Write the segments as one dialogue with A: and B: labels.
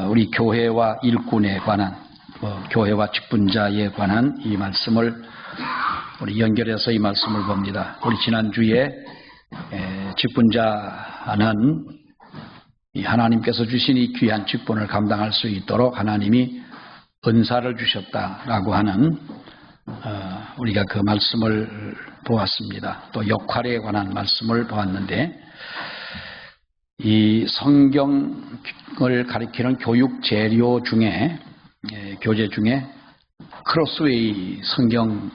A: 우리 교회와 일꾼에 관한, 교회와 직분자에 관한 이 말씀을 우리 연결해서 이 말씀을 봅니다. 우리 지난주에 직분자는 이 하나님께서 주신 이 귀한 직분을 감당할 수 있도록 하나님이 은사를 주셨다라고 하는 우리가 그 말씀을 보았습니다. 또 역할에 관한 말씀을 보았는데, 이 성경을 가리키는 교육 재료 중에, 교재 중에 크로스웨이 성경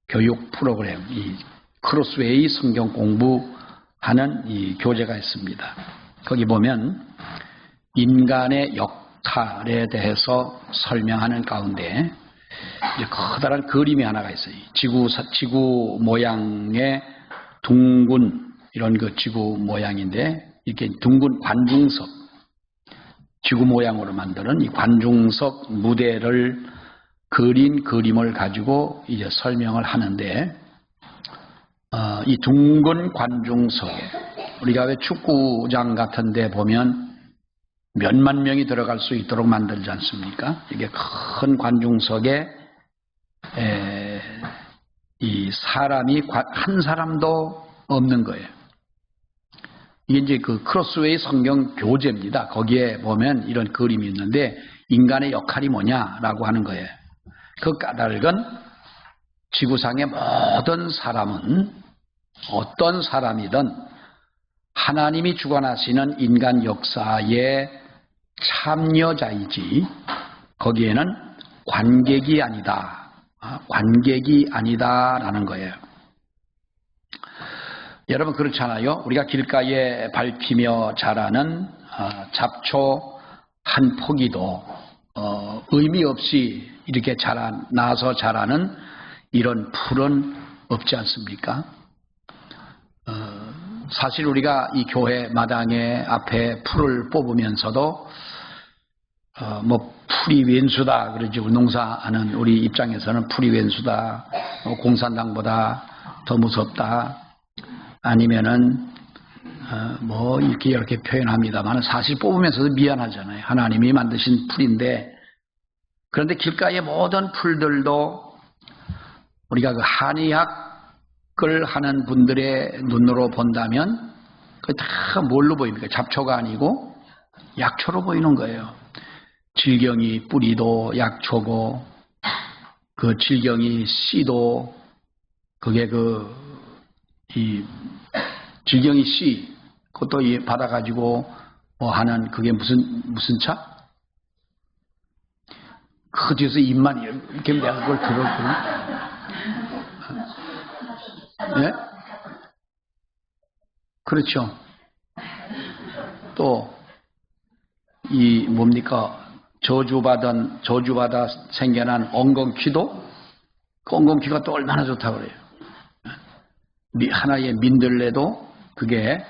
A: 교육 프로그램, 이 크로스웨이 성경 공부하는 이 교재가 있습니다. 거기 보면 인간의 역할에 대해서 설명하는 가운데 이제 커다란 그림이 하나가 있어요. 지구 모양의 둥근, 이런 그 지구 모양인데, 이렇게 둥근 관중석, 지구 모양으로 만드는 이 관중석 무대를 그린 그림을 가지고 이제 설명을 하는데, 이 둥근 관중석에 우리가 왜 축구장 같은 데 보면 몇만 명이 들어갈 수 있도록 만들지 않습니까? 이게 큰 관중석에 이 사람이 한 사람도 없는 거예요. 이게 이제 그 크로스웨이 성경 교재입니다. 거기에 보면 이런 그림이 있는데, 인간의 역할이 뭐냐라고 하는 거예요. 그 까닭은 지구상의 모든 사람은 어떤 사람이든 하나님이 주관하시는 인간 역사의 참여자이지, 거기에는 관객이 아니다라는 거예요. 여러분, 그렇잖아요. 우리가 길가에 밟히며 자라는 잡초 한 포기도 의미 없이 이렇게 나서 자라는 이런 풀은 없지 않습니까? 사실 우리가 이 교회 마당에 앞에 풀을 뽑으면서도 풀이 왼수다 그러지, 농사하는 우리 입장에서는 풀이 왼수다, 공산당보다 더 무섭다, 아니면은 이렇게 표현합니다만, 사실 뽑으면서도 미안하잖아요. 하나님이 만드신 풀인데. 그런데 길가의 모든 풀들도 우리가 그 한의학을 하는 분들의 눈으로 본다면 그게 다 뭘로 보입니까? 잡초가 아니고 약초로 보이는 거예요. 질경이 뿌리도 약초고, 그 질경이 씨도, 그게 이 질경이 씨, 그것도 받아가지고 하는, 그게 무슨 차? 그 뒤에서 입만 이렇게 내가 그걸 들었거든. 예? 그렇죠. 또 저주받아 생겨난 엉겅퀴도, 그 엉겅퀴가 또 얼마나 좋다고 그래요. 하나의 민들레도, 그게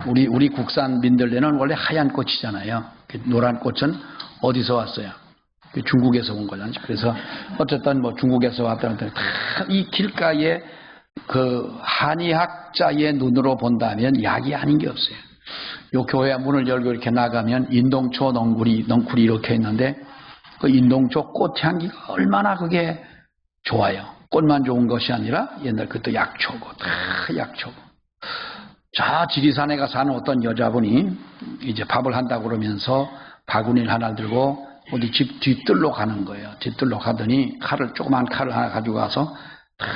A: 우리 국산 민들레는 원래 하얀 꽃이잖아요. 노란 꽃은 어디서 왔어요? 중국에서 온 거잖아요. 그래서 어쨌든 중국에서 왔다는, 이 길가에 그 한의학자의 눈으로 본다면 약이 아닌 게 없어요. 요 교회 문을 열고 이렇게 나가면 인동초 넝쿨이 이렇게 있는데, 그 인동초 꽃향기가 얼마나 그게 좋아요. 꽃만 좋은 것이 아니라 옛날 그것도 약초고, 다 약초고. 저 지리산에 가서 사는 어떤 여자분이 이제 밥을 한다고 그러면서 바구니를 하나 들고 어디 집 뒤뜰로 가는 거예요. 뒤뜰로 가더니 조그만 칼을 하나 가지고 가서 다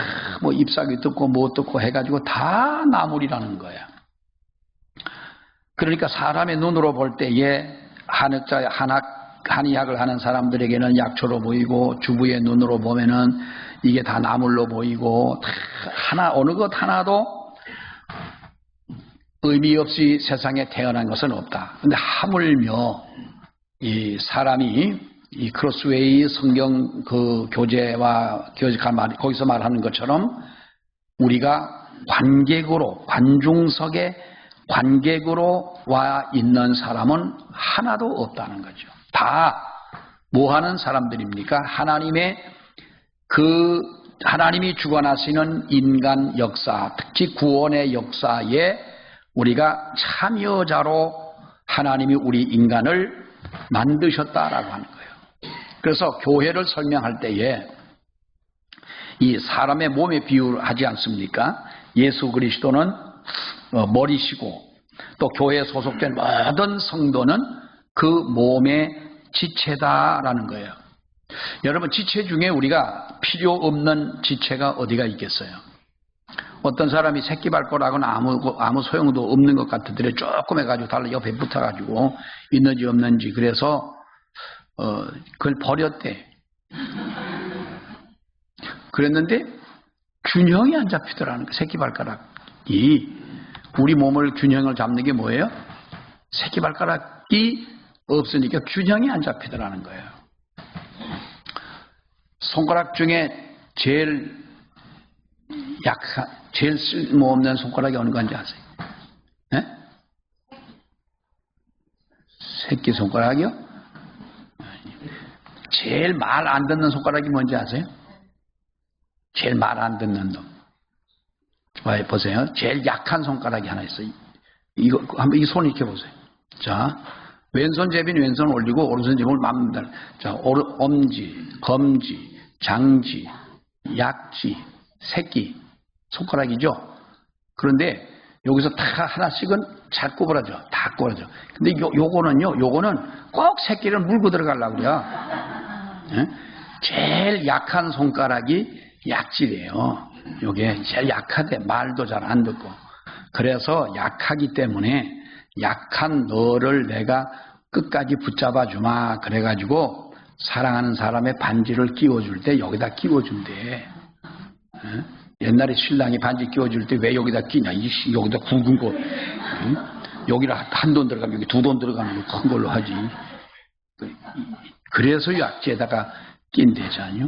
A: 잎사귀 뜯고 뭐 뜯고 해가지고 다 나물이라는 거예요. 그러니까 사람의 눈으로 볼 때에 한의학을 하는 사람들에게는 약초로 보이고, 주부의 눈으로 보면은 이게 다 나물로 보이고, 어느 것 하나도 의미 없이 세상에 태어난 것은 없다. 근데 하물며 이 사람이 이 크로스웨이 성경 그 교재와 거기서 말하는 것처럼 우리가 관중석에 관객으로 와 있는 사람은 하나도 없다는 거죠. 다 뭐 하는 사람들입니까? 하나님이 주관하시는 인간 역사, 특히 구원의 역사에 우리가 참여자로 하나님이 우리 인간을 만드셨다라고 하는 거예요. 그래서 교회를 설명할 때에 이 사람의 몸의 비유를 하지 않습니까? 예수 그리스도는 머리시고 또 교회에 소속된 모든 성도는 그 몸의 지체다라는 거예요. 여러분, 지체 중에 우리가 필요 없는 지체가 어디가 있겠어요? 어떤 사람이 새끼발가락은 아무 소용도 없는 것 같은데 조금 해가지고 달러 옆에 붙어가지고 있는지 없는지 그래서 그걸 버렸대. 그랬는데 균형이 안 잡히더라는 거예요. 새끼발가락이. 우리 몸을 균형을 잡는 게 뭐예요? 새끼발가락이 없으니까 균형이 안 잡히더라는 거예요. 손가락 중에 제일 약한, 제일 쓸모없는 손가락이 어느 건지 아세요? 네? 새끼손가락이요? 제일 말 안 듣는 손가락이 뭔지 아세요? 제일 말 안 듣는 놈. 보세요. 제일 약한 손가락이 하나 있어요. 이거, 한번 이 손 이렇게 보세요. 자, 왼손 제비는 왼손 올리고, 오른손 제비는 맙니다. 자, 엄지, 검지, 장지, 약지, 새끼, 손가락이죠? 그런데 여기서 다 하나씩은 잘 구부러져. 다 구부러져. 근데 요거는 꼭 새끼를 물고 들어가려고 그래요. 네? 제일 약한 손가락이 약질이에요. 요게 제일 약하대. 말도 잘 안 듣고. 그래서 약하기 때문에 약한 너를 내가 끝까지 붙잡아 주마. 그래가지고 사랑하는 사람의 반지를 끼워줄 때 여기다 끼워준대. 옛날에 신랑이 반지 끼워줄 때 왜 여기다 끼냐. 여기다 굵은 거. 여기를 한 돈 들어가면 여기 2돈 들어가는 거 큰 걸로 하지. 그래서 약지에다가 낀대잖아요.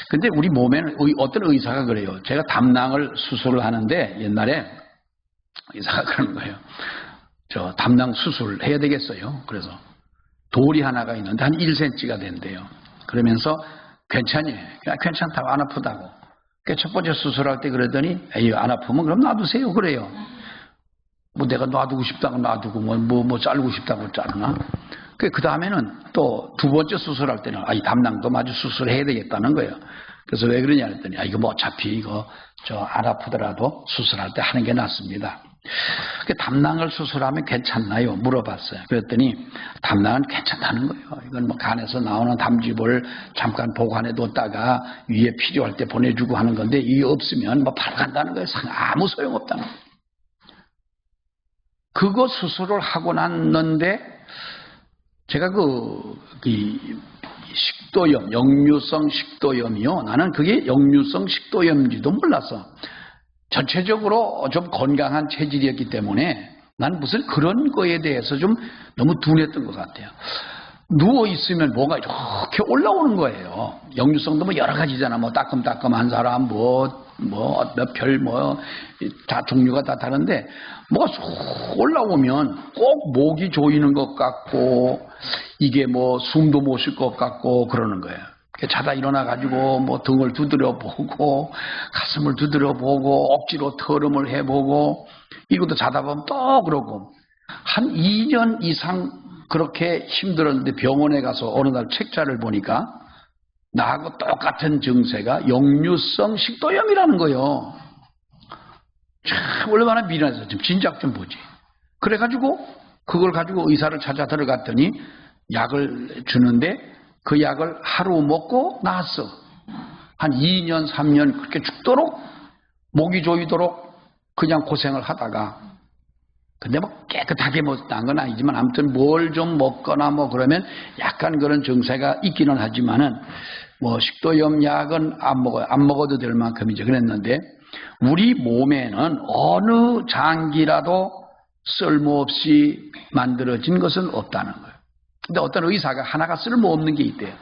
A: 근데 우리 몸에는 어떤 의사가 그래요. 제가 담낭을 수술을 하는데 옛날에 의사가 그러는 거예요. 저 담낭 수술을 해야 되겠어요. 그래서 돌이 하나가 있는데 한 1cm가 된대요. 그러면서 괜찮니? 괜찮다고, 안 아프다고. 첫 번째 수술할 때 그러더니 에이, 안 아프면 그럼 놔두세요. 그래요. 뭐 내가 놔두고 싶다고 놔두고 뭐 자르고 싶다고 자르나? 그 다음에는 또 2번째 수술할 때는 이 담낭도 마저 수술해야 되겠다는 거예요. 그래서 왜 그러냐 했더니 이거 뭐 어차피 이거 안 아프더라도 수술할 때 하는 게 낫습니다. 담낭을 수술하면 괜찮나요? 물어봤어요. 그랬더니 담낭은 괜찮다는 거예요. 이건 뭐 간에서 나오는 담즙을 잠깐 보관해 뒀다가 위에 필요할 때 보내주고 하는 건데 이게 없으면 뭐 바로 간다는 거예요. 아무 소용없다는 거예요. 그거 수술을 하고 났는데 제가 식도염, 역류성 식도염이요. 나는 그게 역류성 식도염인지도 몰랐어. 전체적으로 좀 건강한 체질이었기 때문에 난 무슨 그런 거에 대해서 좀 너무 둔했던 것 같아요. 누워있으면 뭐가 이렇게 올라오는 거예요. 역류성도 뭐 여러 가지잖아. 뭐 따끔따끔한 사람, 몇 별, 다 종류가 다 다른데, 뭐가 쏙 올라오면 꼭 목이 조이는 것 같고, 이게 뭐 숨도 못 쉴 것 같고 그러는 거예요. 자다 일어나가지고 뭐 등을 두드려 보고, 가슴을 두드려 보고, 억지로 털음을 해보고, 이것도 자다 보면 또 그러고, 한 2년 이상 그렇게 힘들었는데 병원에 가서 어느 날 책자를 보니까 나하고 똑같은 증세가 역류성 식도염이라는 거예요. 참 얼마나 미련해서 좀 진작 좀 보지. 그래가지고 그걸 가지고 의사를 찾아 들어갔더니 약을 주는데 그 약을 하루 먹고 나았어. 한 2년 3년 그렇게 죽도록 목이 조이도록 그냥 고생을 하다가 근데 뭐 깨끗하게 난 건 아니지만 아무튼 뭘 좀 먹거나 뭐 그러면 약간 그런 증세가 있기는 하지만은 뭐 식도염 약은 안 먹어도 될 만큼이죠. 그랬는데 우리 몸에는 어느 장기라도 쓸모없이 만들어진 것은 없다는 거예요. 근데 어떤 의사가 하나가 쓸모없는 게 있대요.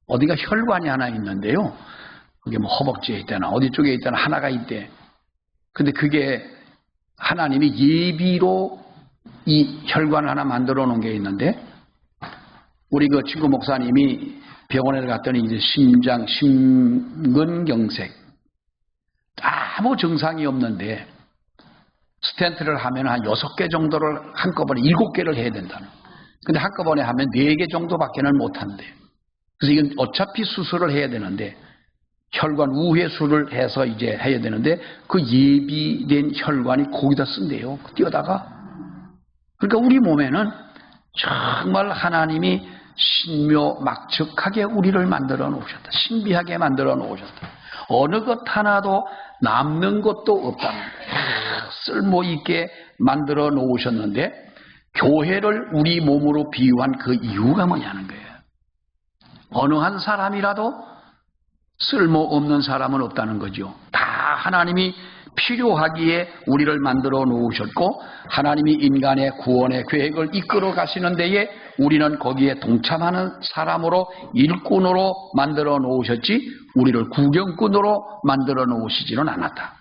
A: 어디가 혈관이 하나 있는데요. 그게 뭐 허벅지에 있다나 어디 쪽에 있다나 하나가 있대. 근데 그게 하나님이 예비로 이 혈관 하나 만들어 놓은 게 있는데 우리 그 친구 목사님이 병원에 갔더니 이제 심근경색 아무 증상이 없는데 스텐트를 하면 한 6개 정도를 한꺼번에 7개를 해야 된다는 거예요. 근데 한꺼번에 하면 4개 정도밖에는 못한대. 그래서 이건 어차피 수술을 해야 되는데, 혈관 우회수를 해서 이제 해야 되는데, 그 예비된 혈관이 거기다 쓴대요. 뛰어다가. 그러니까 우리 몸에는 정말 하나님이 신묘막측하게 우리를 만들어 놓으셨다. 신비하게 만들어 놓으셨다. 어느 것 하나도 남는 것도 없다는 거예요. 쓸모있게 만들어 놓으셨는데, 교회를 우리 몸으로 비유한 그 이유가 뭐냐는 거예요. 어느 한 사람이라도 쓸모없는 사람은 없다는 거죠. 다 하나님이 필요하기에 우리를 만들어 놓으셨고, 하나님이 인간의 구원의 계획을 이끌어 가시는 데에 우리는 거기에 동참하는 사람으로, 일꾼으로 만들어 놓으셨지, 우리를 구경꾼으로 만들어 놓으시지는 않았다.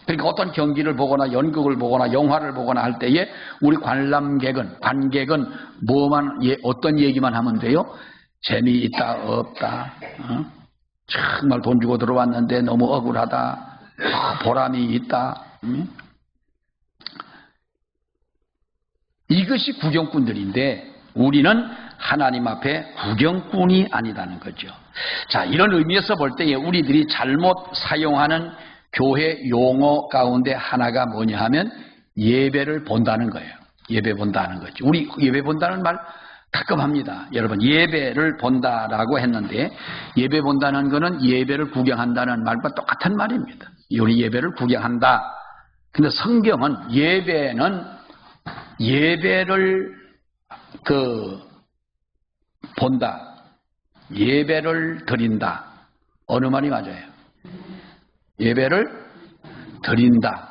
A: 그러니까 어떤 경기를 보거나 연극을 보거나 영화를 보거나 할 때에 우리 관객은 어떤 얘기만 하면 돼요? 재미있다, 없다, 정말 돈 주고 들어왔는데 너무 억울하다, 보람이 있다. 이것이 구경꾼들인데, 우리는 하나님 앞에 구경꾼이 아니다는 거죠. 자, 이런 의미에서 볼 때에 우리들이 잘못 사용하는 교회 용어 가운데 하나가 뭐냐 하면 예배를 본다는 거예요. 예배 본다는 거죠. 우리 예배 본다는 말 가끔 합니다. 여러분, 예배를 본다라고 했는데, 예배 본다는 거는 예배를 구경한다는 말과 똑같은 말입니다. 우리 예배를 구경한다. 근데 성경은 예배를 본다, 예배를 드린다. 어느 말이 맞아요? 예배를 드린다.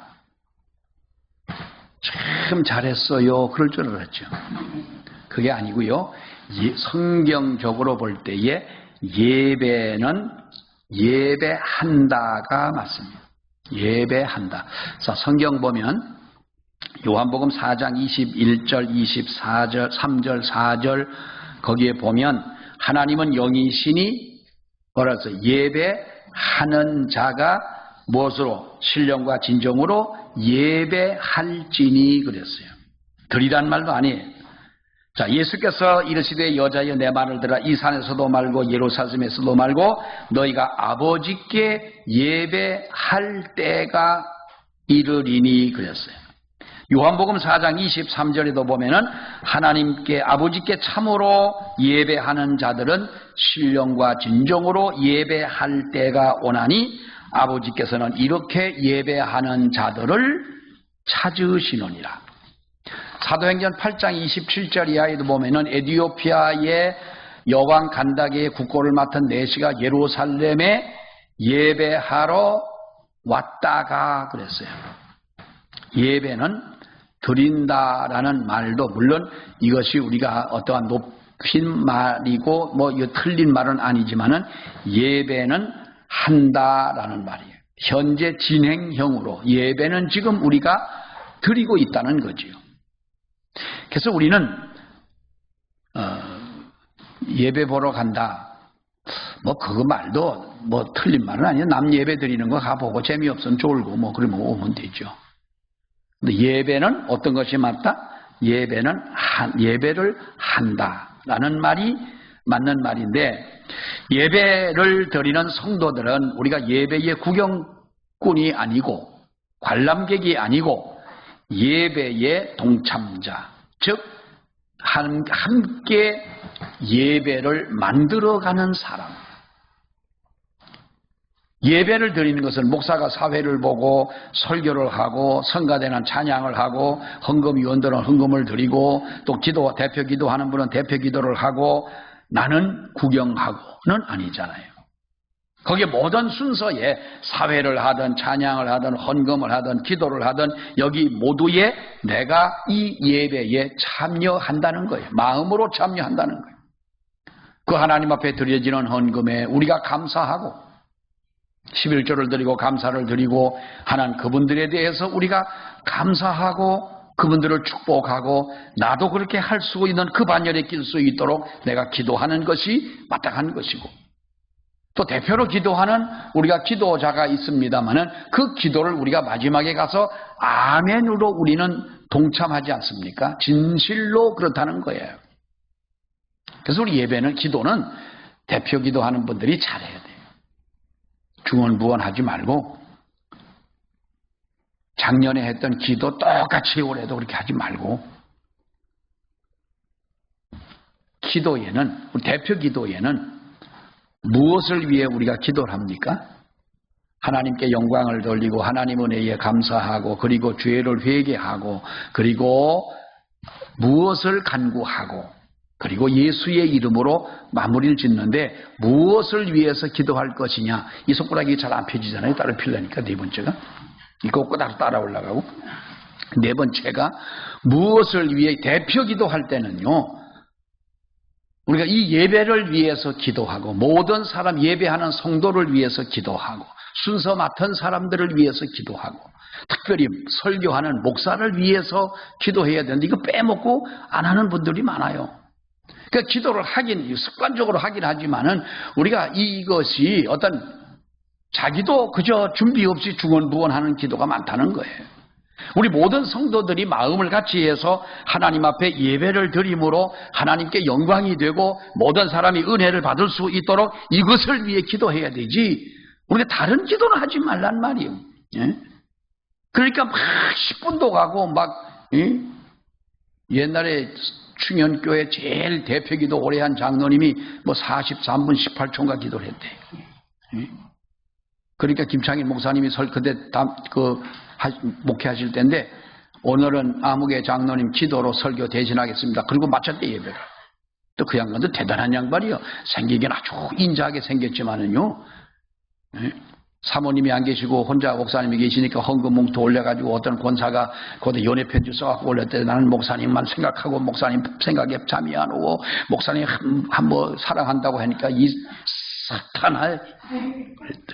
A: 참 잘했어요. 그럴 줄 알았죠. 그게 아니고요. 성경적으로 볼 때에 예배는 예배한다가 맞습니다. 예배한다. 자, 성경 보면 요한복음 4장 21절, 24절, 3절, 4절 거기에 보면 하나님은 영이시니 뭐라서 예배하는 자가 무엇으로? 신령과 진정으로 예배할지니 그랬어요. 드리란 말도 아니에요. 자, 예수께서 이르시되 여자여 내 말을 들으라. 이 산에서도 말고 예루살렘에서도 말고 너희가 아버지께 예배할 때가 이르리니 그랬어요. 요한복음 4장 23절에도 보면은 하나님께 아버지께 참으로 예배하는 자들은 신령과 진정으로 예배할 때가 오나니 아버지께서는 이렇게 예배하는 자들을 찾으시느니라. 사도행전 8장 27절 이하에도 보면은 에티오피아의 여왕 간다게의 국고를 맡은 내시가 예루살렘에 예배하러 왔다가 그랬어요. 예배는 드린다라는 말도 물론 이것이 우리가 어떠한 높인 말이고 뭐 이거 틀린 말은 아니지만은 예배는 한다라는 말이에요. 현재 진행형으로 예배는 지금 우리가 드리고 있다는 거지요. 그래서 우리는 예배 보러 간다. 뭐 그거 말도 뭐 틀린 말은 아니에요. 남 예배 드리는 거 가보고 재미없으면 졸고 뭐 그러면 오면 되죠. 근데 예배는 어떤 것이 맞다? 예배는 예배를 한다라는 말이 맞는 말인데, 예배를 드리는 성도들은 우리가 예배의 구경꾼이 아니고 관람객이 아니고 예배의 동참자, 즉 함께 예배를 만들어가는 사람. 예배를 드리는 것은 목사가 사회를 보고 설교를 하고 성가대는 찬양을 하고 헌금위원들은 헌금을 드리고 또 대표 기도하는 분은 대표 기도를 하고 나는 구경하고는 아니잖아요. 거기에 모든 순서에 사회를 하든 찬양을 하든 헌금을 하든 기도를 하든 여기 모두에 내가 이 예배에 참여한다는 거예요. 마음으로 참여한다는 거예요. 그 하나님 앞에 드려지는 헌금에 우리가 감사하고 11조를 드리고 감사를 드리고 하는 그분들에 대해서 우리가 감사하고 그분들을 축복하고 나도 그렇게 할 수 있는 그 반열에 낄 수 있도록 내가 기도하는 것이 마땅한 것이고, 또 대표로 기도하는 우리가 기도자가 있습니다마는 그 기도를 우리가 마지막에 가서 아멘으로 우리는 동참하지 않습니까? 진실로 그렇다는 거예요. 그래서 우리 예배는, 기도는 대표 기도하는 분들이 잘해야 돼요. 중언부언하지 말고 작년에 했던 기도 똑같이 올해도 그렇게 하지 말고, 기도에는, 우리 대표 기도에는 무엇을 위해 우리가 기도를 합니까? 하나님께 영광을 돌리고 하나님 은혜에 감사하고, 그리고 죄를 회개하고, 그리고 무엇을 간구하고, 그리고 예수의 이름으로 마무리를 짓는데, 무엇을 위해서 기도할 것이냐, 이 손가락이 잘 안 펴지잖아요. 따로 펴려니까. 네 번째가 이거 따라 올라가고, 네 번째가 무엇을 위해, 대표 기도할 때는요, 우리가 이 예배를 위해서 기도하고, 모든 사람, 예배하는 성도를 위해서 기도하고, 순서 맡은 사람들을 위해서 기도하고, 특별히 설교하는 목사를 위해서 기도해야 되는데, 이거 빼먹고 안 하는 분들이 많아요. 그러니까 기도를 하긴, 습관적으로 하긴 하지만은, 우리가 이것이 어떤 자기도 그저 준비 없이 중언부언하는 기도가 많다는 거예요. 우리 모든 성도들이 마음을 같이 해서 하나님 앞에 예배를 드림으로 하나님께 영광이 되고 모든 사람이 은혜를 받을 수 있도록 이것을 위해 기도해야 되지, 우리가 다른 기도는 하지 말란 말이에요. 예? 그러니까 막 10분도 가고 막, 예? 옛날에 충현교회 제일 대표 기도 오래 한 장로님이 뭐 43분 18초인가 기도를 했대. 예? 그러니까 김창일 목사님이 그때 목회하실 때인데, 오늘은 아무개 장로님 기도로 설교 대신하겠습니다. 그리고 마쳤대, 예배를. 또 그 양반도 대단한 양반이요. 생기긴 아주 인자하게 생겼지만은요, 사모님이 안 계시고 혼자 목사님이 계시니까 헌금 뭉토 올려가지고 어떤 권사가 거기다 연애 편지 써갖고 올렸대. 나는 목사님만 생각하고 목사님 생각에 잠이 안 오고 목사님 한번 사랑한다고 하니까 이 사탄아,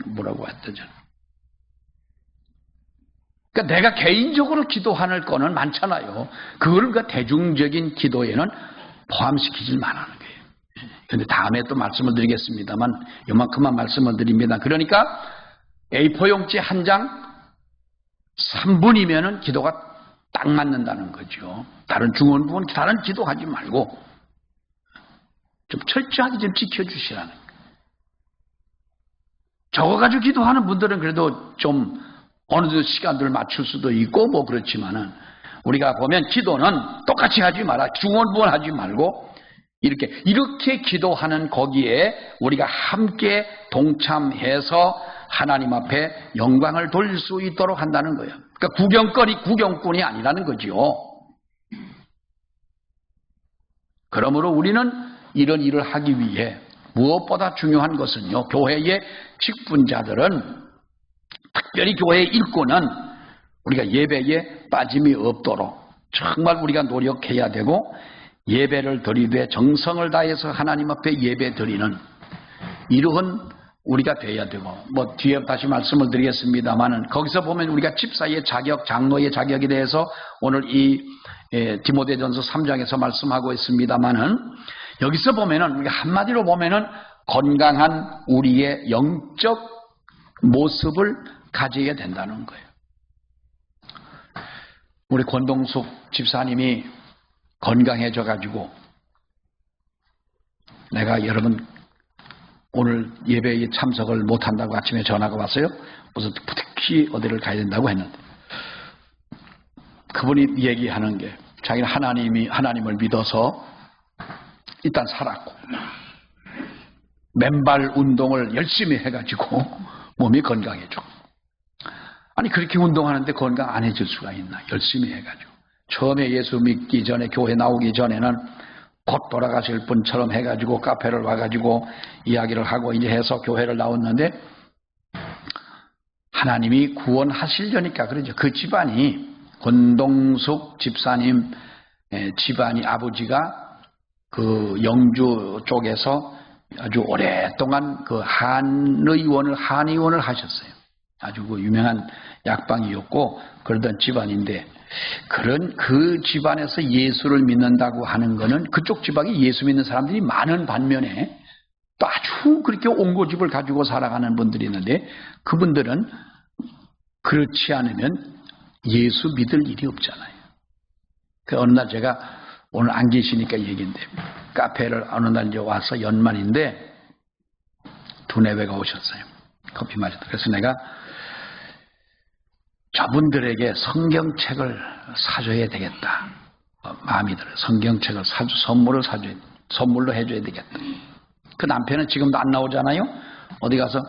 A: 뭐라고 했더죠. 그러니까 내가 개인적으로 기도하는 거는 많잖아요. 그걸 그 대중적인 기도에는 포함시키질 말하는 거예요. 그런데 다음에 또 말씀을 드리겠습니다만, 요만큼만 말씀을 드립니다. 그러니까 A4용지 한 장 3분이면은 기도가 딱 맞는다는 거죠. 다른 중언부언, 다른 기도하지 말고 좀 철저하게 좀 지켜주시라는 거예요. 적어가지고 기도하는 분들은 그래도 좀 어느 정도 시간들을 맞출 수도 있고 뭐 그렇지만은, 우리가 보면 기도는 똑같이 하지 마라. 중언부언 하지 말고 이렇게 기도하는 거기에 우리가 함께 동참해서 하나님 앞에 영광을 돌릴 수 있도록 한다는 거예요. 그러니까 구경꾼이 아니라는 거지요. 그러므로 우리는 이런 일을 하기 위해 무엇보다 중요한 것은요, 교회의 직분자들은, 특별히 교회의 일꾼은 우리가 예배에 빠짐이 없도록 정말 우리가 노력해야 되고, 예배를 드리되 정성을 다해서 하나님 앞에 예배 드리는 이러한 우리가 돼야 되고, 뭐 뒤에 다시 말씀을 드리겠습니다만은, 거기서 보면 우리가 집사의 자격, 장로의 자격에 대해서 오늘 이 디모데전서 3장에서 말씀하고 있습니다만은, 여기서 보면은 우리가 한마디로 보면은 건강한 우리의 영적 모습을 가져야 된다는 거예요. 우리 권동숙 집사님이 건강해져 가지고, 내가 여러분 오늘 예배에 참석을 못한다고 아침에 전화가 왔어요. 무슨 특히 어디를 가야 된다고 했는데, 그분이 얘기하는 게 자기는 하나님을 믿어서 일단 살았고 맨발 운동을 열심히 해가지고 몸이 건강해져. 아니, 그렇게 운동하는데 건강 안 해질 수가 있나? 열심히 해가지고. 처음에 예수 믿기 전에, 교회 나오기 전에는 곧 돌아가실 분처럼 해가지고 카페를 와가지고 이야기를 하고 이제 해서 교회를 나왔는데, 하나님이 구원하시려니까 그러죠. 그 집안이, 권동숙 집사님 집안이, 아버지가 그 영주 쪽에서 아주 오랫동안 그 한의원을 하셨어요. 아주 그 유명한 약방이었고 그러던 집안인데, 그런 그 집안에서 예수를 믿는다고 하는 거는, 그쪽 지방에 예수 믿는 사람들이 많은 반면에 또 아주 그렇게 옹고집을 가지고 살아가는 분들이 있는데, 그분들은 그렇지 않으면 예수 믿을 일이 없잖아요. 그 어느 날 제가 오늘 안 계시니까 얘기인데 카페를 어느 날 이제 와서 연말인데 두 내외가 오셨어요. 커피 마시러. 그래서 내가 저분들에게 성경책을 사줘야 되겠다. 마음이 들어요. 성경책을 선물로 해줘야 되겠다. 그 남편은 지금도 안 나오잖아요. 어디 가서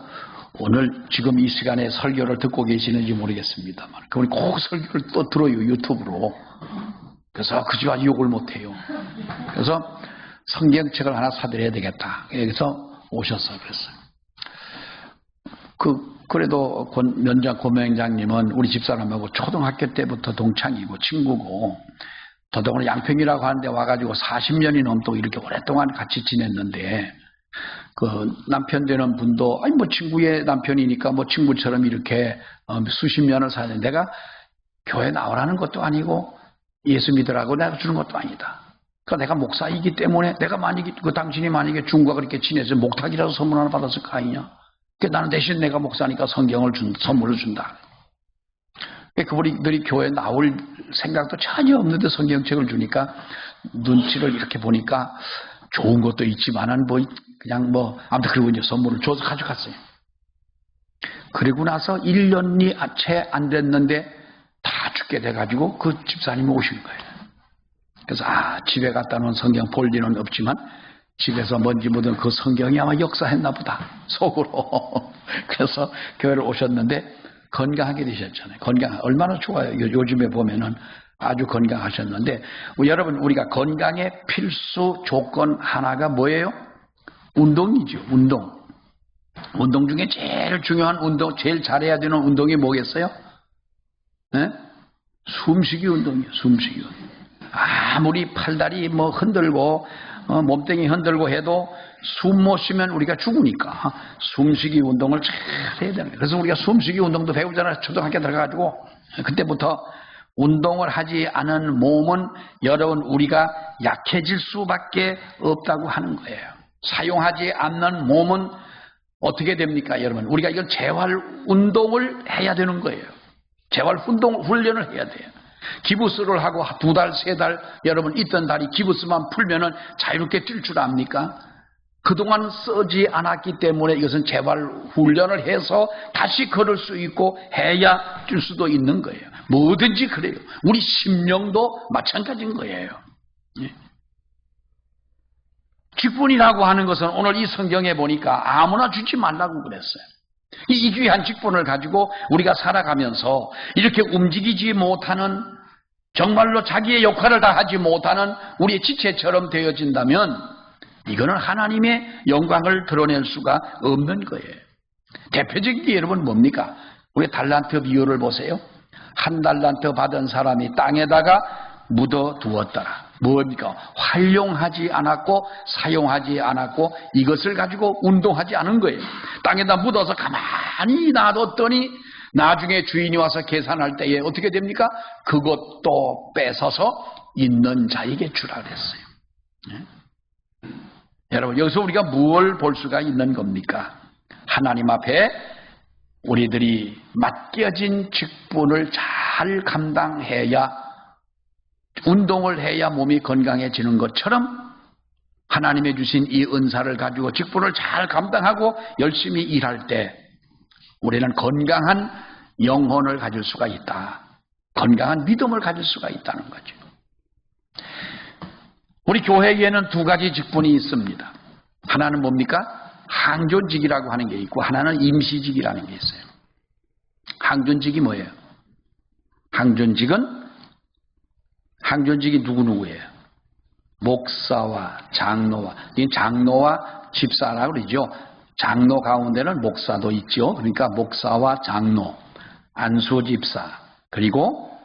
A: 오늘 지금 이 시간에 설교를 듣고 계시는지 모르겠습니다만 그분이 꼭 설교를 또 들어요. 유튜브로. 그래서 그 집안 욕을 못해요. 그래서 성경책을 하나 사드려야 되겠다. 여기서 오셔서 그랬어요. 그래도 면장 고명장님은 우리 집사람하고 초등학교 때부터 동창이고 친구고 더더군다나 양평이라고 하는데 와가지고 40년이 넘도록 이렇게 오랫동안 같이 지냈는데 그 남편 되는 분도 아니 뭐 친구의 남편이니까 뭐 친구처럼 이렇게 수십 년을 사는데 내가 교회 나오라는 것도 아니고 예수 믿으라고 내가 주는 것도 아니다. 그러니까 내가 목사이기 때문에 내가 만약에 당신이 만약에 중국과 그렇게 친해서 목탁이라도 선물 하나 받았을 거 아니냐. 그러니까 나는 대신 내가 목사니까 성경을 선물을 준다. 그분들이 교회에 나올 생각도 전혀 없는데 성경책을 주니까 눈치를 이렇게 보니까 좋은 것도 있지만은 뭐 그냥 뭐 아무튼 그리고 이제 선물을 줘서 가져갔어요. 그리고 나서 1년이 채 안 됐는데 다 죽게 돼가지고 그 집사님이 오신 거예요. 그래서 집에 갖다 놓은 성경 볼 리는 없지만 집에서 먼지 묻은 그 성경이 아마 역사했나 보다 속으로. 그래서 교회를 오셨는데 건강하게 되셨잖아요. 얼마나 좋아요. 요즘에 보면은 아주 건강하셨는데 여러분 우리가 건강의 필수 조건 하나가 뭐예요? 운동이죠. 운동 중에 제일 중요한 운동, 제일 잘해야 되는 운동이 뭐겠어요? 네? 숨쉬기 운동이에요. 숨쉬기 운동. 아무리 팔다리 뭐 흔들고 몸뚱이 흔들고 해도 숨 못 쉬면 우리가 죽으니까 숨쉬기 운동을 잘 해야 되는 거예요. 그래서 우리가 숨쉬기 운동도 배우잖아요. 초등학교 들어가가지고 그때부터 운동을 하지 않은 몸은 여러분 우리가 약해질 수밖에 없다고 하는 거예요. 사용하지 않는 몸은 어떻게 됩니까 여러분? 우리가 이건 재활 운동을 해야 되는 거예요. 재활 훈련을 해야 돼요. 기부스를 하고 2달, 3달 여러분 있던 다리 기부스만 풀면은 자유롭게 뛸 줄 압니까? 그동안 쓰지 않았기 때문에 이것은 재활 훈련을 해서 다시 걸을 수 있고 해야 뛸 수도 있는 거예요. 뭐든지 그래요. 우리 심령도 마찬가지인 거예요. 예. 직분이라고 하는 것은 오늘 이 성경에 보니까 아무나 주지 말라고 그랬어요. 이 귀한 직분을 가지고 우리가 살아가면서 이렇게 움직이지 못하는 정말로 자기의 역할을 다 하지 못하는 우리의 지체처럼 되어진다면 이거는 하나님의 영광을 드러낼 수가 없는 거예요. 대표적인 게 여러분 뭡니까? 우리 달란트 비유를 보세요. 1달란트 받은 사람이 땅에다가 묻어 두었더라. 뭡니까? 활용하지 않았고 사용하지 않았고 이것을 가지고 운동하지 않은 거예요. 땅에다 묻어서 가만히 놔뒀더니 나중에 주인이 와서 계산할 때에 어떻게 됩니까? 그것도 뺏어서 있는 자에게 주라 그랬어요. 네? 여러분 여기서 우리가 무엇을 볼 수가 있는 겁니까? 하나님 앞에 우리들이 맡겨진 직분을 잘 감당해야 운동을 해야 몸이 건강해지는 것처럼 하나님의 주신 이 은사를 가지고 직분을 잘 감당하고 열심히 일할 때 우리는 건강한 영혼을 가질 수가 있다. 건강한 믿음을 가질 수가 있다는 거죠. 우리 교회에는 2가지 직분이 있습니다. 하나는 뭡니까? 항존직이라고 하는 게 있고 하나는 임시직이라는 게 있어요. 항존직이 뭐예요? 항존직이 누구예요? 목사와 장로와, 이 장로와 집사라고 그러죠. 장로 가운데는 목사도 있죠. 그러니까 목사와 장로, 안수집사, 그리고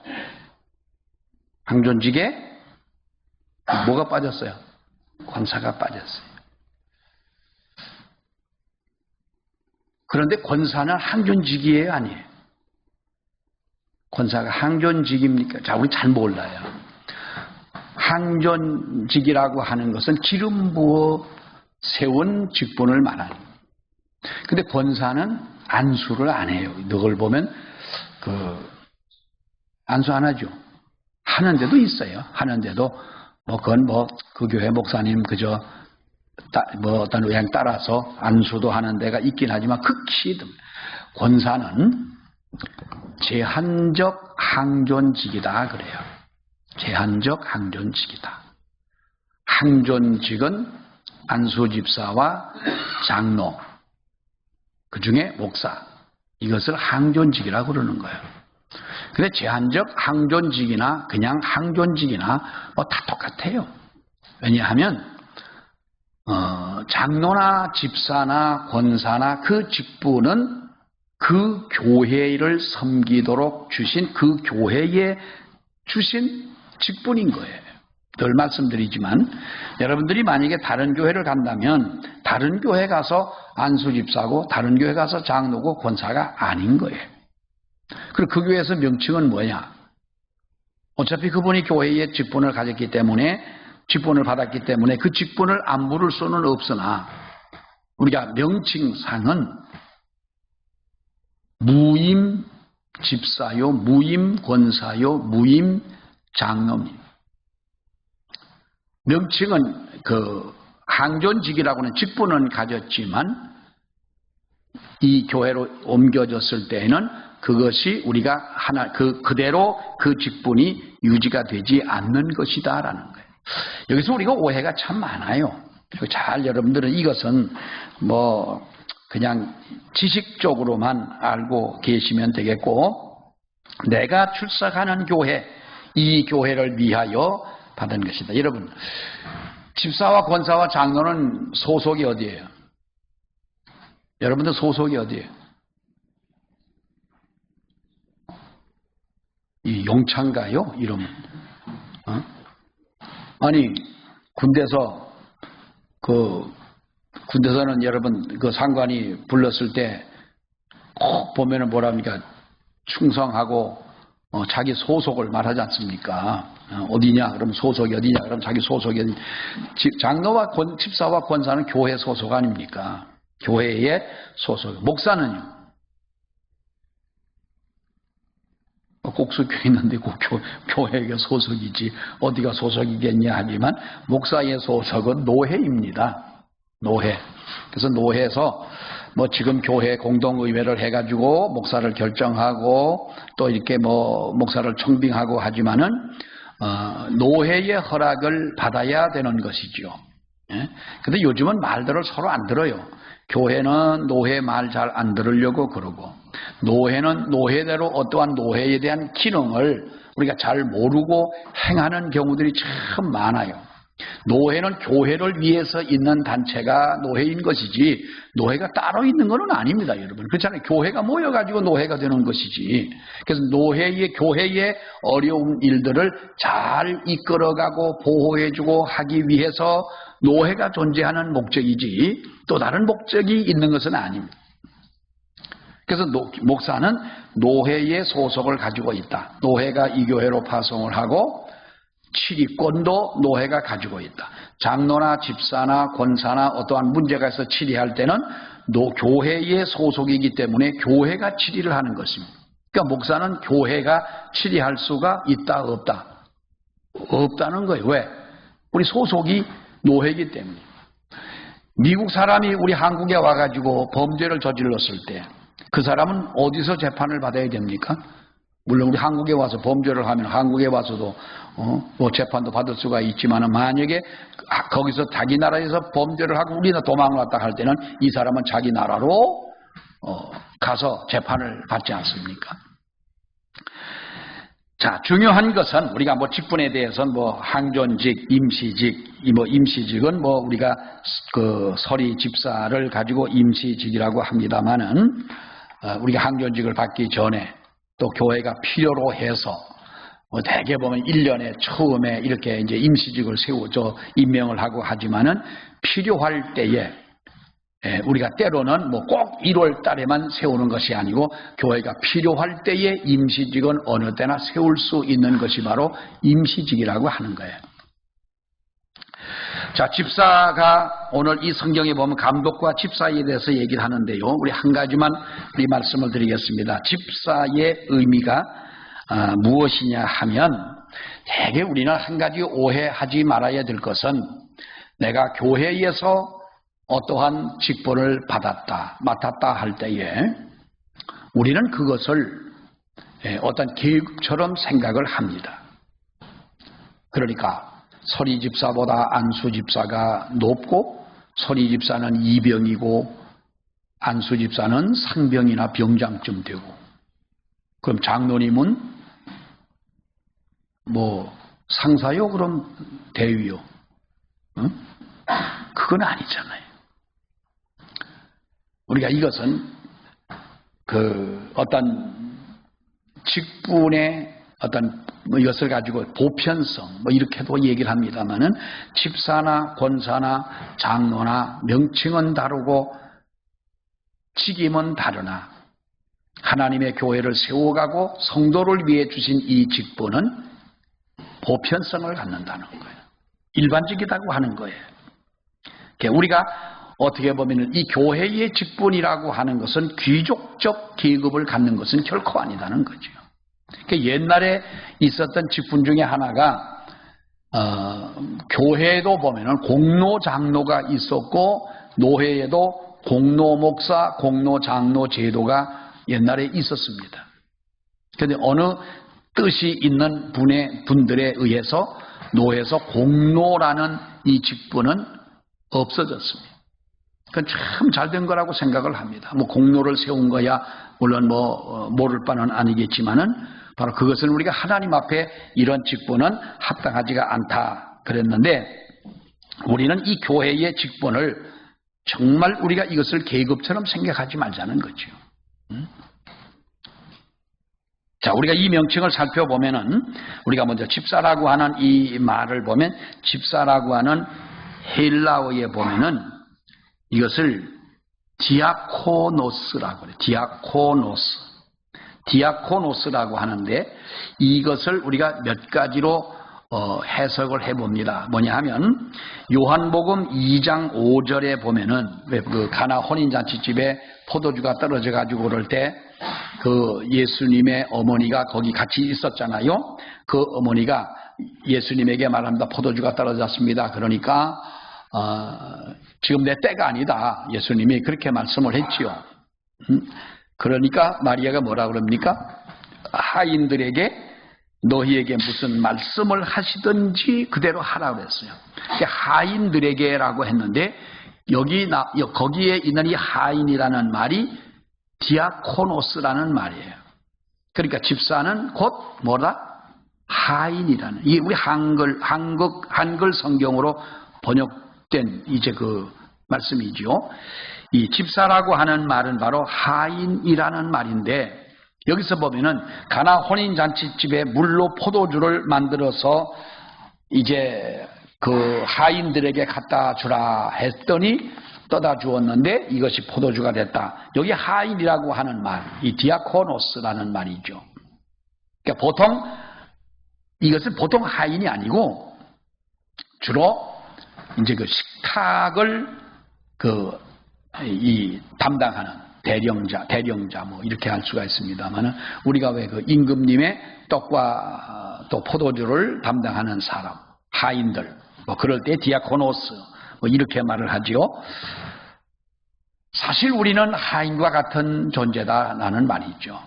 A: 항존직에 뭐가 빠졌어요? 권사가 빠졌어요. 그런데 권사는 항존직이에요, 아니에요? 권사가 항존직입니까? 자, 우리 잘 몰라요. 항존직이라고 하는 것은 기름 부어 세운 직분을 말하는. 근데 권사는 안수를 안 해요. 너걸 보면 안수 안 하죠. 하는 데도 있어요. 하는데도 뭐 그건 뭐 그 교회 목사님 그저 뭐 어떤 의향 따라서 안수도 하는 데가 있긴 하지만 극히 드뭅니다. 권사는 제한적 항존직이다 그래요. 제한적 항존직이다. 항존직은 안수집사와 장로, 그 중에 목사, 이것을 항존직이라고 그러는 거예요. 근데 제한적 항존직이나 그냥 항존직이나 뭐 다 똑같아요. 왜냐하면 장로나 집사나 권사나 그 직분은 그 교회를 섬기도록 주신 그 교회에 주신 직분인 거예요. 늘 말씀드리지만 여러분들이 만약에 다른 교회를 간다면 다른 교회 가서 안수집사고 다른 교회 가서 장로고 권사가 아닌 거예요. 그리고 그 교회에서 명칭은 뭐냐? 어차피 그분이 교회의 직분을 가졌기 때문에 직분을 받았기 때문에 그 직분을 안 부를 수는 없으나 우리가 명칭상은 무임 집사요, 무임 권사요, 무임 장로입니다. 명칭은 그 항존직이라고 하는 직분은 가졌지만 이 교회로 옮겨졌을 때에는 그것이 우리가 그대로 그 직분이 유지가 되지 않는 것이다라는 거예요. 여기서 우리가 오해가 참 많아요. 잘 여러분들은 이것은 뭐 그냥 지식적으로만 알고 계시면 되겠고, 내가 출석하는 교회, 이 교회를 위하여 받은 것이다. 여러분, 집사와 권사와 장로는 소속이 어디예요? 여러분들 소속이 어디예요? 이 용창가요? 이러면 아니 군대에서는 여러분 그 상관이 불렀을 때 꼭 보면은 뭐랍니까? 충성하고 자기 소속을 말하지 않습니까? 어디냐? 그럼 소속이 어디냐? 그럼 자기 소속이 어디냐? 장로와 집사와 권사는 교회 소속 아닙니까? 교회의 소속. 목사는요? 꼭수교회 있는데 꼭 교회가 소속이지 어디가 소속이겠냐 하지만 목사의 소속은 노회입니다. 노회. 그래서 노회에서 뭐 지금 교회 공동의회를 해가지고 목사를 결정하고 또 이렇게 뭐 목사를 청빙하고 하지만은 노회의 허락을 받아야 되는 것이죠. 근데 요즘은 말들을 서로 안 들어요. 교회는 노회 말 잘 안 들으려고 그러고, 노회는 노회대로 어떠한 노회에 대한 기능을 우리가 잘 모르고 행하는 경우들이 참 많아요. 노회는 교회를 위해서 있는 단체가 노회인 것이지 노회가 따로 있는 것은 아닙니다, 여러분. 그렇잖아요. 교회가 모여가지고 노회가 되는 것이지. 그래서 교회의 어려운 일들을 잘 이끌어가고 보호해주고 하기 위해서 노회가 존재하는 목적이지 또 다른 목적이 있는 것은 아닙니다. 그래서 목사는 노회의 소속을 가지고 있다. 노회가 이 교회로 파송을 하고 치리권도 노회가 가지고 있다. 장로나 집사나 권사나 어떠한 문제가 있어 치리할 때는 교회의 소속이기 때문에 교회가 치리를 하는 것입니다. 그러니까 목사는 교회가 치리할 수가 있다 없다? 없다는 거예요. 왜? 우리 소속이 노회이기 때문에. 미국 사람이 우리 한국에 와가지고 범죄를 저질렀을 때 그 사람은 어디서 재판을 받아야 됩니까? 물론 우리 한국에 와서 범죄를 하면 한국에 와서도 뭐 재판도 받을 수가 있지만 만약에 거기서 자기 나라에서 범죄를 하고 우리나라 도망을 왔다 할 때는 이 사람은 자기 나라로 가서 재판을 받지 않습니까? 자, 중요한 것은 우리가 뭐 직분에 대해서는 뭐 항존직, 임시직, 임시직은 뭐 우리가 그 서리 집사를 가지고 임시직이라고 합니다만은 우리가 항존직을 받기 전에 또 교회가 필요로 해서 뭐 대개 보면 1년에 처음에 이렇게 이제 임시직을 임명을 하고 하지만은 필요할 때에 우리가 때로는 뭐 꼭 1월 달에만 세우는 것이 아니고 교회가 필요할 때에 임시직은 어느 때나 세울 수 있는 것이 바로 임시직이라고 하는 거예요. 자, 집사가 오늘 이 성경에 보면 감독과 집사에 대해서 얘기를 하는데요. 우리 한 가지만 우리 말씀을 드리겠습니다. 집사의 의미가 무엇이냐 하면 대개 우리는 한 가지 오해하지 말아야 될 것은 내가 교회에서 어떠한 직분을 받았다, 맡았다 할 때에 우리는 그것을 어떤 계급처럼 생각을 합니다. 그러니까 서리 집사보다 안수 집사가 높고 서리 집사는 이병이고 안수 집사는 상병이나 병장쯤 되고 그럼 장로님은 뭐 상사요? 그럼 대위요? 응? 그건 아니잖아요. 우리가 이것은 그 어떤 직분의 어떤 뭐 이것을 가지고 보편성 뭐 이렇게도 얘기를 합니다만은 집사나 권사나 장로나 명칭은 다르고 직임은 다르나 하나님의 교회를 세워가고 성도를 위해 주신 이 직분은 보편성을 갖는다는 거예요. 일반적이라고 하는 거예요. 우리가 어떻게 보면 이 교회의 직분이라고 하는 것은 귀족적 계급을 갖는 것은 결코 아니다는 거죠. 옛날에 있었던 직분 중에 하나가 교회에도 보면은 공로 장로가 있었고 노회에도 공로 목사, 공로 장로 제도가 옛날에 있었습니다. 그런데 어느 뜻이 있는 분들에 의해서 노회에서 공로라는 이 직분은 없어졌습니다. 그건 참 잘된 거라고 생각을 합니다. 뭐 공로를 세운 거야 물론 뭐 모를 바는 아니겠지만은 바로 그것을 우리가 하나님 앞에 이런 직분은 합당하지가 않다 그랬는데 우리는 이 교회의 직분을 정말 우리가 이것을 계급처럼 생각하지 말자는 거죠. 자, 우리가 이 명칭을 살펴보면은 우리가 먼저 집사라고 하는 이 말을 보면 집사라고 하는 헬라어에 보면은 이것을 디아코노스라고 그래요. 디아코노스라고 하는데 이것을 우리가 몇 가지로 해석을 해봅니다. 뭐냐 하면 요한복음 2장 5절에 보면은 왜 그 가나 혼인잔치집에 포도주가 떨어져 가지고 그럴 때 그 예수님의 어머니가 거기 같이 있었잖아요. 그 어머니가 예수님에게 말합니다. 포도주가 떨어졌습니다. 그러니까 지금 내 때가 아니다. 예수님이 그렇게 말씀을 했지요. 그러니까 마리아가 뭐라 그럽니까? 하인들에게 너희에게 무슨 말씀을 하시든지 그대로 하라 그랬어요. 하인들에게라고 했는데 거기에 있는 이 하인이라는 말이 디아코노스라는 말이에요. 그러니까 집사는 곧 뭐다? 하인이라는. 이게 우리 한글 성경으로 번역된 이제 그 말씀이죠. 이 집사라고 하는 말은 바로 하인이라는 말인데 여기서 보면은 가나 혼인잔치집에 물로 포도주를 만들어서 이제 그 하인들에게 갖다 주라 했더니 떠다 주었는데 이것이 포도주가 됐다. 여기 하인이라고 하는 말, 이 디아코노스라는 말이죠. 그러니까 이것은 보통 하인이 아니고 주로 이제 그 식탁을 담당하는 대령자 뭐 이렇게 할 수가 있습니다만은 우리가 왜 그 임금님의 떡과 또 포도주를 담당하는 사람, 하인들 뭐 그럴 때 디아코노스 뭐 이렇게 말을 하지요. 사실 우리는 하인과 같은 존재다라는 말이죠.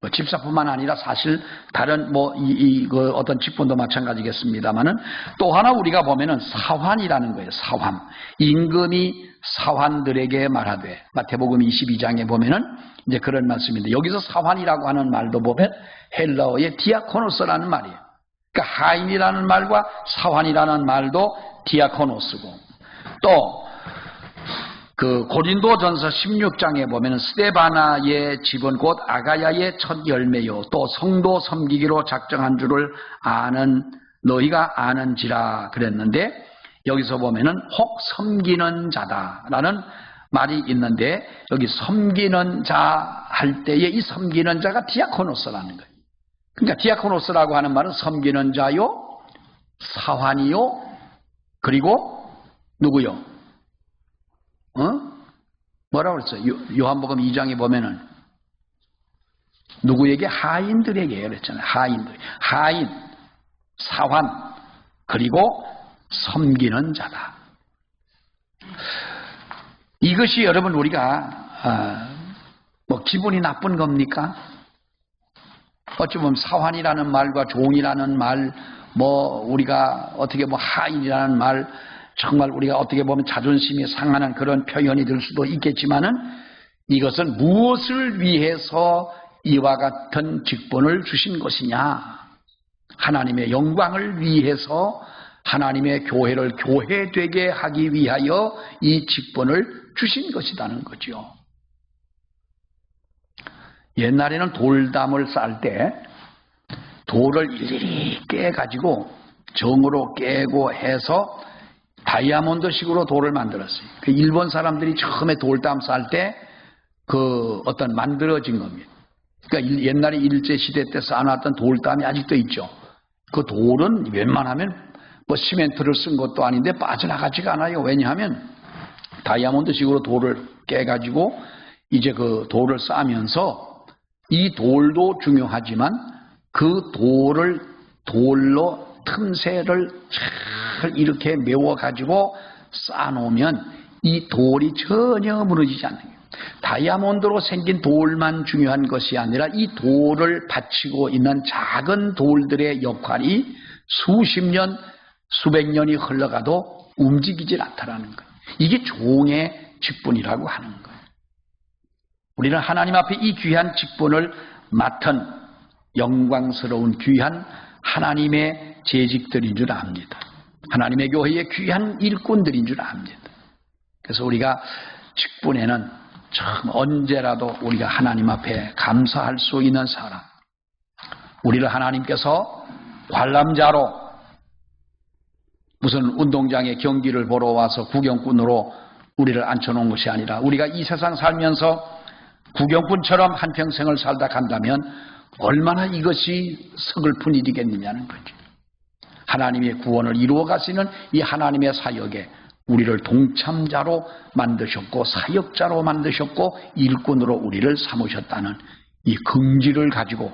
A: 뭐 집사뿐만 아니라 사실 다른 그 어떤 직분도 마찬가지겠습니다만은 또 하나 우리가 보면은 사환이라는 거예요. 사환. 임금이 사환들에게 말하되 마태복음 22장에 보면은 이제 그런 말씀인데 여기서 사환이라고 하는 말도 보면 헬라어의 디아코노스라는 말이에요. 그러니까 하인이라는 말과 사환이라는 말도 디아코노스고 또 그 고린도전서 16장에 보면 스데바나의 집은 곧 아가야의 첫 열매요 또 성도 섬기기로 작정한 줄을 너희가 아는지라 그랬는데 여기서 보면은 혹 섬기는 자다라는 말이 있는데 여기 섬기는 자 할 때에 이 섬기는 자가 디아코노스라는 거예요. 그러니까 디아코노스라고 하는 말은 섬기는 자요, 사환이요, 그리고 누구요? 뭐라고 그랬어요? 요한복음 2장에 보면은 누구에게? 하인들에게 그랬잖아요. 하인. 사환, 그리고 섬기는 자다. 이것이 여러분 우리가 뭐 기분이 나쁜 겁니까? 어찌 보면 사환이라는 말과 종이라는 말, 뭐 우리가 어떻게 뭐 하인이라는 말, 정말 우리가 어떻게 보면 자존심이 상하는 그런 표현이 될 수도 있겠지만은 이것은 무엇을 위해서 이와 같은 직분을 주신 것이냐? 하나님의 영광을 위해서 하나님의 교회를 교회되게 하기 위하여 이 직분을 주신 것이라는 거죠. 옛날에는 돌담을 쌀 때 돌을 일일이 깨가지고 정으로 깨고 해서 다이아몬드식으로 돌을 만들었어요. 그 일본 사람들이 처음에 돌담 쌀 때 그 어떤 만들어진 겁니다. 그러니까 옛날에 일제시대 때 쌓아놨던 돌담이 아직도 있죠. 그 돌은 웬만하면 뭐 시멘트를 쓴 것도 아닌데 빠져나가지가 않아요. 왜냐하면 다이아몬드식으로 돌을 깨가지고 이제 그 돌을 쌓으면서 이 돌도 중요하지만 그 돌로 틈새를 잘 이렇게 메워가지고 쌓아놓으면 이 돌이 전혀 무너지지 않는 거예요. 다이아몬드로 생긴 돌만 중요한 것이 아니라 이 돌을 받치고 있는 작은 돌들의 역할이 수십 년, 수백 년이 흘러가도 움직이질 않다라는 거예요. 이게 종의 직분이라고 하는 거예요. 우리는 하나님 앞에 이 귀한 직분을 맡은 영광스러운 귀한 하나님의 재직들인 줄 압니다. 하나님의 교회의 귀한 일꾼들인 줄 압니다. 그래서 우리가 직분에는 참 언제라도 우리가 하나님 앞에 감사할 수 있는 사람, 우리를 하나님께서 관람자로 무슨 운동장에 경기를 보러 와서 구경꾼으로 우리를 앉혀놓은 것이 아니라 우리가 이 세상 살면서 구경꾼처럼 한평생을 살다 간다면 얼마나 이것이 서글픈 일이겠느냐는 거죠. 하나님의 구원을 이루어 가시는 이 하나님의 사역에 우리를 동참자로 만드셨고 사역자로 만드셨고 일꾼으로 우리를 삼으셨다는 이 긍지를 가지고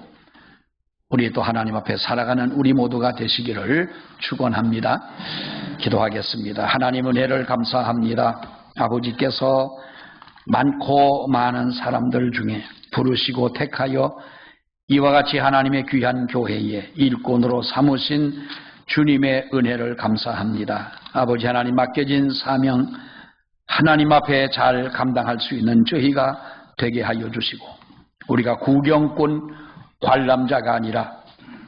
A: 우리 또 하나님 앞에 살아가는 우리 모두가 되시기를 축원합니다. 기도하겠습니다. 하나님 은혜를 감사합니다. 아버지께서 많고 많은 사람들 중에 부르시고 택하여 이와 같이 하나님의 귀한 교회에 일꾼으로 삼으신 주님의 은혜를 감사합니다. 아버지 하나님 맡겨진 사명 하나님 앞에 잘 감당할 수 있는 저희가 되게 하여 주시고 우리가 구경꾼 관람자가 아니라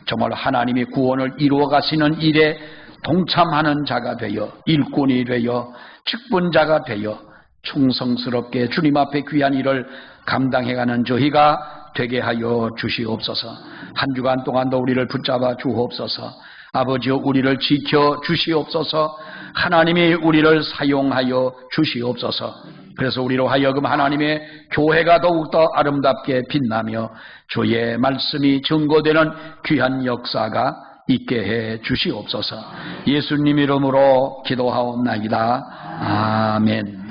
A: 정말 하나님의 구원을 이루어 가시는 일에 동참하는 자가 되어 일꾼이 되어 직분자가 되어 충성스럽게 주님 앞에 귀한 일을 감당해가는 저희가 되게 하여 주시옵소서. 한 주간 동안도 우리를 붙잡아 주옵소서. 아버지여 우리를 지켜 주시옵소서. 하나님이 우리를 사용하여 주시옵소서. 그래서 우리로 하여금 하나님의 교회가 더욱더 아름답게 빛나며 주의 말씀이 증거되는 귀한 역사가 있게 해 주시옵소서. 예수님 이름으로 기도하옵나이다. 아멘.